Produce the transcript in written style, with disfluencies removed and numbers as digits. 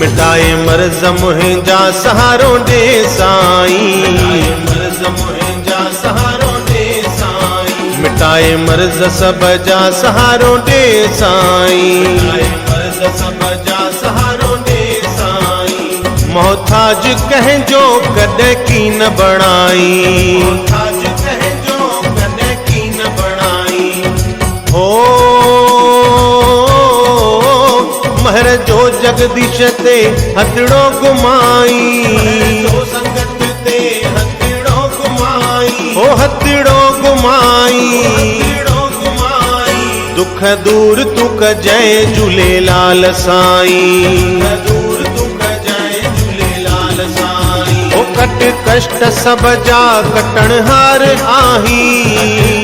मिटाए मर्ज़ मुंहिंजा सहारो ॾे साईं, मर्ज़ मुंहिंजा सहारो ॾे साईं, मिटाए मर्ज़ सब जा सहारो ॾे साईं, मर्ज़ सब जा सहारो ॾे साईं। मोहताज कंहिंजो कॾहिं की न बणाई, मोहताज कंहिंजो कॾहिं की न बणाई। हो महर जो जगदीश ते हथड़ो घुमाई, संगत ते हथड़ो घुमाई, हो हथड़ो घुमाई, दुख दूर तू कजय झूलेलाल साईं, दूर तू कजय झूलेलाल साईं। ओ कट कष्ट सब जा कटणहार आही,